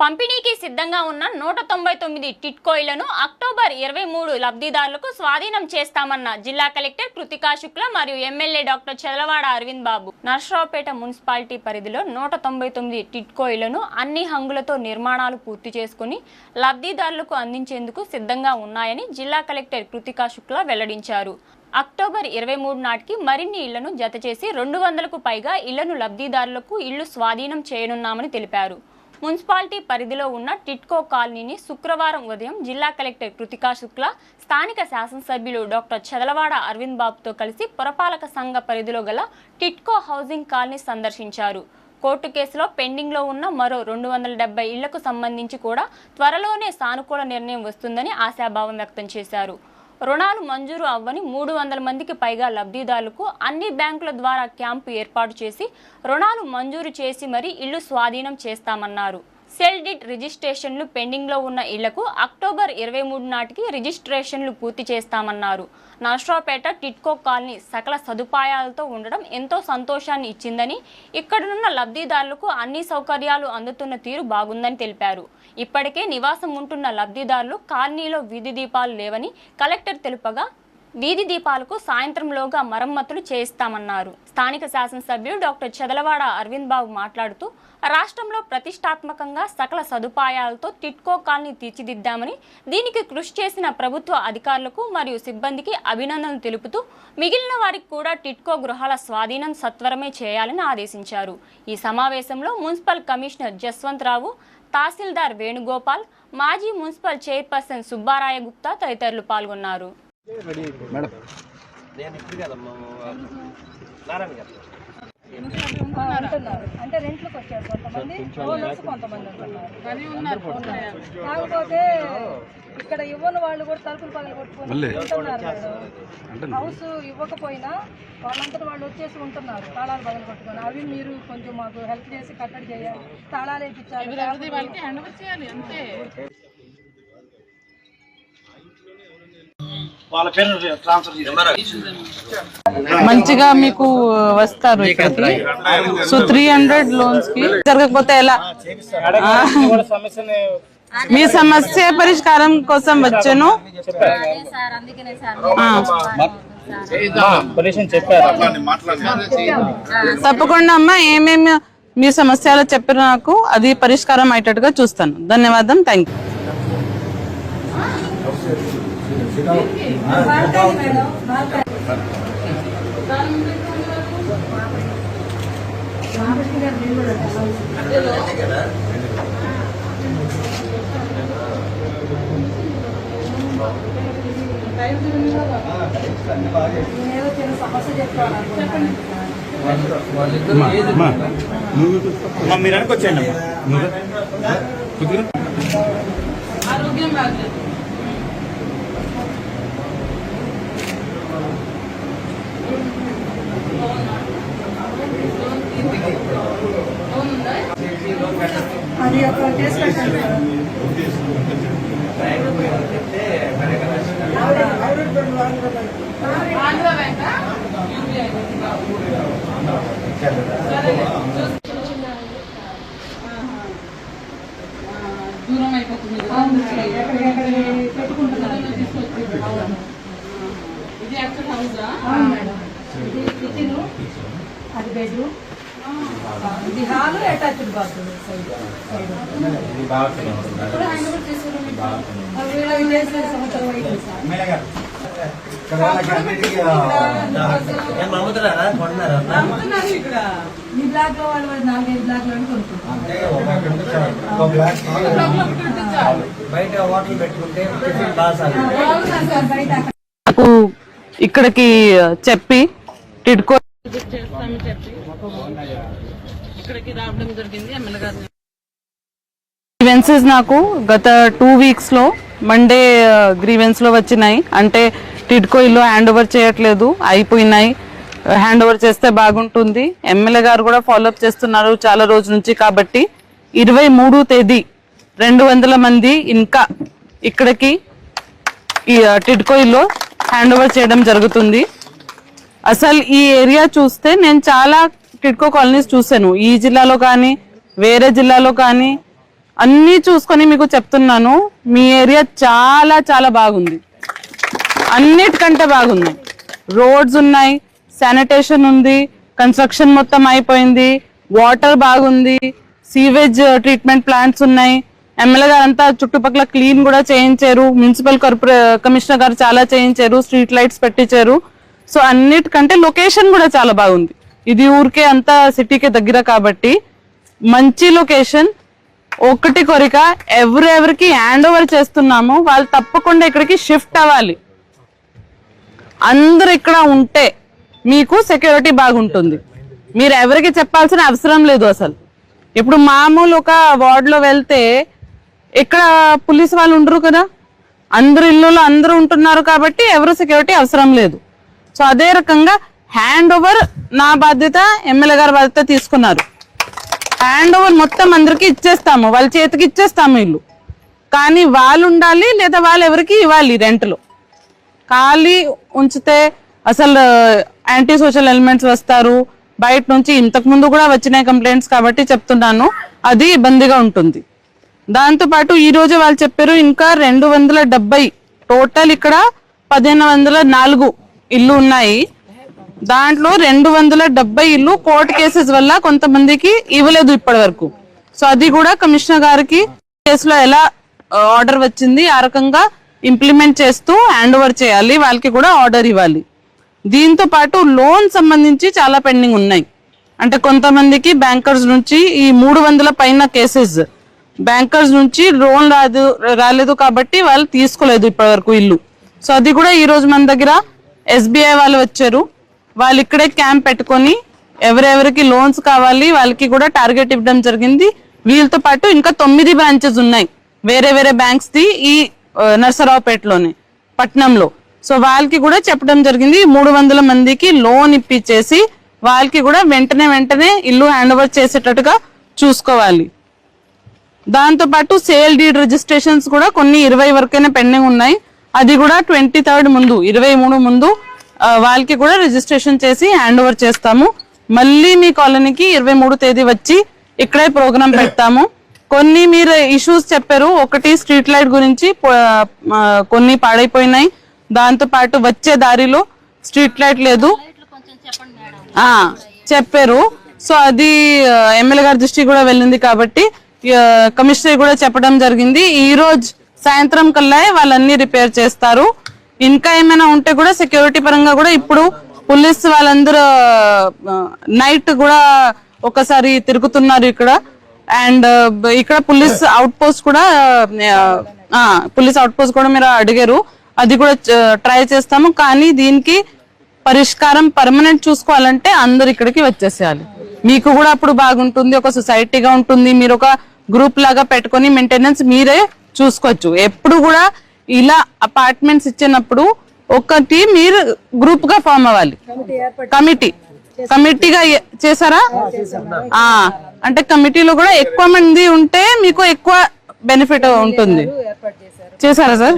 పంపిణీకి సిద్ధంగా ఉన్న 199 టిట్కో ఇళ్లను అక్టోబర్ 23 లబ్ధిదారులకు స్వాధీనం చేస్తామన్న జిల్లా కలెక్టర్ కృతికా శుక్లా మరియు ఎమ్మెల్యే డాక్టర్ చదలవాడ అరవింద్ బాబు. నర్సరావుపేట మున్సిపాలిటీ పరిధిలో 199 టిట్కో ఇళ్లను అన్ని హంగులతో నిర్మాణాలు పూర్తి చేసుకుని లబ్ధిదారులకు అందించేందుకు సిద్ధంగా ఉన్నాయని జిల్లా కలెక్టర్ కృతికా శుక్లా వెల్లడించారు. అక్టోబర్ 23 నాటికి మరిన్ని ఇళ్లను జతచేసి 200కు పైగా ఇళ్లను లబ్ధిదారులకు ఇళ్లు స్వాధీనం చేయనున్నామని తెలిపారు. మున్సిపాలిటీ పరిధిలో ఉన్న టిట్కో కాలనీని శుక్రవారం ఉదయం జిల్లా కలెక్టర్ కృతికా శుక్లా స్థానిక శాసనసభ్యులు డాక్టర్ చదలవాడ అరవింద్ బాబుతో కలిసి పురపాలక సంఘ పరిధిలో గల టిట్కో హౌసింగ్ కాలనీ సందర్శించారు. కోర్టు కేసులో పెండింగ్లో ఉన్న మరో 270 ఇళ్లకు సంబంధించి కూడా త్వరలోనే సానుకూల నిర్ణయం వస్తుందని ఆశాభావం వ్యక్తం చేశారు. రుణాలు మంజూరు అవ్వని 300 మందికి పైగా లబ్ధిదారులకు అన్ని బ్యాంకుల ద్వారా క్యాంపు ఏర్పాటు చేసి రుణాలు మంజూరు చేసి మరీ ఇళ్లు స్వాధీనం చేస్తామన్నారు. సెల్ డిడ్ రిజిస్ట్రేషన్లు పెండింగ్లో ఉన్న ఇళ్లకు అక్టోబర్ 23 నాటికి రిజిస్ట్రేషన్లు పూర్తి చేస్తామన్నారు. నర్సరావుపేట టిట్కో కాలనీ సకల సదుపాయాలతో ఉండడం ఎంతో సంతోషాన్ని ఇచ్చిందని, ఇక్కడనున్న లబ్ధిదారులకు అన్ని సౌకర్యాలు అందుతున్న తీరు బాగుందని తెలిపారు. ఇప్పటికే నివాసం ఉంటున్న లబ్ధిదారులు కాలనీలో వీధి దీపాలు లేవని కలెక్టర్ తెలుపగా వీధి దీపాలకు సాయంత్రంలోగా మరమ్మతులు చేయిస్తామన్నారు. స్థానిక శాసనసభ్యులు డాక్టర్ చదలవాడ అరవింద్ బాబు మాట్లాడుతూ రాష్ట్రంలో ప్రతిష్టాత్మకంగా సకల సదుపాయాలతో టిట్కో కాలనీ తీర్చిదిద్దామని, దీనికి కృషి చేసిన ప్రభుత్వ అధికారులకు మరియు సిబ్బందికి అభినందనలు తెలుపుతూ మిగిలిన వారికి కూడా టిట్కో గృహాల స్వాధీనం సత్వరమే చేయాలని ఆదేశించారు. ఈ సమావేశంలో మున్సిపల్ కమిషనర్ జస్వంత్ రావు, తహసీల్దార్ వేణుగోపాల్, మాజీ మున్సిపల్ చైర్పర్సన్ సుబ్బారాయ గుప్తా తదితరులు పాల్గొన్నారు. అంటే రెంట్లకు వచ్చారు కొంతమంది, ఓనర్స్ కొంతమంది ఉంటున్నారు. కాకపోతే ఇక్కడ ఇవ్వని వాళ్ళు కూడా తలుపులు పగలు కొట్టుకొని ఉంటున్నారు. హౌస్ ఇవ్వకపోయినా వాళ్ళంతటా వాళ్ళు వచ్చేసి ఉంటున్నారు తాళాలు పగలు కొట్టుకొని. అవి మీరు కొంచెం మాకు హెల్ప్ చేసి కట్టడి చేయాలి, తాళాలు వేయించాలి. మంచిగా మీకు వస్తారు ఇక్కడికి. సో 300 లోన్స్ కి జరగకపోతే ఎలా? మీ సమస్య పరిష్కారం కోసం వచ్చాను. తప్పకుండా అమ్మా, ఏమేమి మీ సమస్యలు చెప్పారు నాకు అది పరిష్కారం అయ్యేటట్టుగా చూస్తాను. ధన్యవాదం. Thank you. మీరు అనుకొచ్చండి ఆరోగ్యం బాగా అది ఒక కేసు పెట్టండి. దూరం అయిపోతుంది. ఇది యాక్చువల్ హౌసా? ఇది కిచెన్, అది బెడ్రూమ్, ఇది హాల్, అటాచ్డ్ బాత్రూమ్. ఈ బ్లాక్ లో వాళ్ళు 4-5 బ్లాక్ లో నాకు ఇక్కడికి చెప్పి టిట్కో ఇక్కడికి రావడం జరిగింది. ఎమ్మెల్యే గారు గ్రీవెన్సెస్ నాకు గత 2 వీక్స్ లో మండే గ్రీవెన్స్ లో వచ్చినాయి. అంటే టిట్కో ఇల్లు హ్యాండ్ ఓవర్ చేయట్లేదు, అయిపోయినాయి, హ్యాండ్ ఓవర్ చేస్తే బాగుంటుంది. ఎమ్మెల్యే గారు కూడా ఫాలోఅప్ చేస్తున్నారు చాలా రోజుల నుంచి. కాబట్టి 23 తేదీ 200 మంది ఇంకా ఇక్కడికి ఈ టిట్కో ఇల్లు హ్యాండ్ ఓవర్ చేయడం జరుగుతుంది. అసలు ఈ ఏరియా చూస్తే నేను చాలా టిట్కో కాలనీస్ చూసాను, ఈ జిల్లాలో కానీ వేరే జిల్లాలో కానీ. అన్నీ చూసుకొని మీకు చెప్తున్నాను, మీ ఏరియా చాలా చాలా బాగుంది, అన్నిటికంటే బాగుంది. రోడ్స్ ఉన్నాయి, శానిటేషన్ ఉంది, కన్స్ట్రక్షన్ మొత్తం అయిపోయింది, వాటర్ బాగుంది, సీవేజ్ ట్రీట్మెంట్ ప్లాంట్స్ ఉన్నాయి. ఎమ్మెల్యే గారు అంతా చుట్టుపక్కల క్లీన్ కూడా చేయించారు, మున్సిపల్ కమిషనర్ గారు చాలా చేయించారు, స్ట్రీట్ లైట్స్ పెట్టించారు. సో అన్నిటికంటే లొకేషన్ కూడా చాలా బాగుంది. ఇది ఊరికే అంతా సిటీకి దగ్గర కాబట్టి మంచి లొకేషన్. ఒకటి కోరిక, ఎవరెవరికి హ్యాండ్ ఓవర్ చేస్తున్నామో వాళ్ళు తప్పకుండా ఇక్కడికి షిఫ్ట్ అవ్వాలి. అందరు ఇక్కడ ఉంటే మీకు సెక్యూరిటీ బాగుంటుంది. మీరు ఎవరికి చెప్పాల్సిన అవసరం లేదు అసలు. ఇప్పుడు మామూలు ఒక వార్డులో వెళ్తే ఇక్కడ పోలీస్ వాళ్ళు ఉండరు కదా, అందరు ఇళ్ళలో అందరూ ఉంటున్నారు కాబట్టి ఎవరు సెక్యూరిటీ అవసరం లేదు. సో అదే రకంగా హ్యాండ్ ఓవర్ నా బాధ్యత, ఎమ్మెల్యే గారి బాధ్యత తీసుకున్నారు. హ్యాండ్ ఓవర్ మొత్తం అందరికి ఇచ్చేస్తాము, వాళ్ళ చేతికి ఇచ్చేస్తాము ఇల్లు. కానీ వాళ్ళు ఉండాలి లేదా వాళ్ళు ఎవరికి ఇవ్వాలి రెంట్లో. ఖాళీ ఉంచితే అసలు యాంటీ సోషల్ ఎలిమెంట్స్ వస్తారు బయట నుంచి. ఇంతకు ముందు కూడా వచ్చినాయి కంప్లైంట్స్ కాబట్టి చెప్తున్నాను, అది ఇబ్బందిగా ఉంటుంది. దాంతోపాటు ఈ రోజు వాళ్ళు చెప్పారు ఇంకా 270 టోటల్ ఇక్కడ 1504 ఇల్లు ఉన్నాయి. దాంట్లో 270 ఇల్లు కోర్టు కేసెస్ వల్ల కొంతమందికి ఇవ్వలేదు ఇప్పటి వరకు. సో అది కూడా కమిషనర్ గారికి కేసులో ఎలా ఆర్డర్ వచ్చింది ఆ రకంగా ఇంప్లిమెంట్ చేస్తూ హ్యాండ్ ఓవర్ చేయాలి, వాళ్ళకి కూడా ఆర్డర్ ఇవ్వాలి. దీంతో పాటు లోన్ సంబంధించి చాలా పెండింగ్ ఉన్నాయి. అంటే కొంతమందికి బ్యాంకర్స్ నుంచి ఈ 300 పైన కేసెస్ బ్యాంకర్స్ నుంచి లోన్ రాలేదు కాబట్టి వాళ్ళు తీసుకోలేదు ఇప్పటి వరకు ఇల్లు. సో అది కూడా ఈ రోజు మన దగ్గర SBI వాళ్ళు వచ్చారు, వాళ్ళు ఇక్కడే క్యాంప్ పెట్టుకొని ఎవరెవరికి లోన్స్ కావాలి వాళ్ళకి కూడా టార్గెట్ ఇవ్వడం జరిగింది. వీళ్ళతో పాటు ఇంకా 9 బ్రాంచెస్ ఉన్నాయి వేరే వేరే బ్యాంక్స్ ది ఈ నర్సరావుపేటలోనే పట్నంలో. సో వాళ్ళకి కూడా చెప్పడం జరిగింది 300 మందికి లోన్ ఇప్పించేసి వాళ్ళకి కూడా వెంటనే ఇల్లు హ్యాండ్ ఓవర్ చేసేటట్టుగా చూసుకోవాలి. దాంతో పాటు సేల్ డీడ్ రిజిస్ట్రేషన్స్ కూడా కొన్ని 20 వరకైనా పెండింగ్ ఉన్నాయి. అది కూడా 23rd ముందు 23 ముందు వాళ్ళకి కూడా రిజిస్ట్రేషన్ చేసి హ్యాండ్ ఓవర్ చేస్తాము. మళ్ళీ మీ కాలనీకి 23 తేదీ వచ్చి ఇక్కడే ప్రోగ్రామ్ పెడతాము. కొన్ని మీరు ఇష్యూస్ చెప్పారు, ఒకటి స్ట్రీట్ లైట్ గురించి కొన్ని పాడైపోయినాయి, దాంతో పాటు వచ్చే దారిలో స్ట్రీట్ లైట్ లేదు చెప్పారు. సో అది ఎమ్మెల్యే గారి దృష్టికి కూడా వెళ్ళింది కాబట్టి కమిషనర్ కూడా చెప్పడం జరిగింది. ఈ రోజు సాయంత్రం కల్లా వాళ్ళన్ని రిపేర్ చేస్తారు. ఇంకా ఏమైనా ఉంటే కూడా సెక్యూరిటీ పరంగా కూడా ఇప్పుడు పోలీస్ వాళ్ళందరూ నైట్ కూడా ఒకసారి తిరుగుతున్నారు ఇక్కడ. అండ్ ఇక్కడ పోలీస్ అవుట్ పోస్ట్ కూడా మీరు అడిగారు, అది కూడా ట్రై చేస్తాము. కానీ దీనికి పరిష్కారం పర్మనెంట్ చూసుకోవాలంటే అందరు ఇక్కడికి వచ్చేసేయాలి. మీకు కూడా అప్పుడు బాగుంటుంది, ఒక సొసైటీగా ఉంటుంది. మీరు ఒక గ్రూప్ లాగా పెట్టుకొని మెయింటెనెన్స్ మీరే చూసుకోవచ్చు. ఎప్పుడు కూడా ఇలా అపార్ట్మెంట్స్ ఇచ్చినప్పుడు ఒకటి మీరు గ్రూప్ గా ఫామ్ అవ్వాలి. కమిటీగా చేశారా? అంటే కమిటీలో కూడా ఎక్కువ మంది ఉంటే మీకు ఎక్కువ బెనిఫిట్ ఉంటుంది. చేశారా సార్?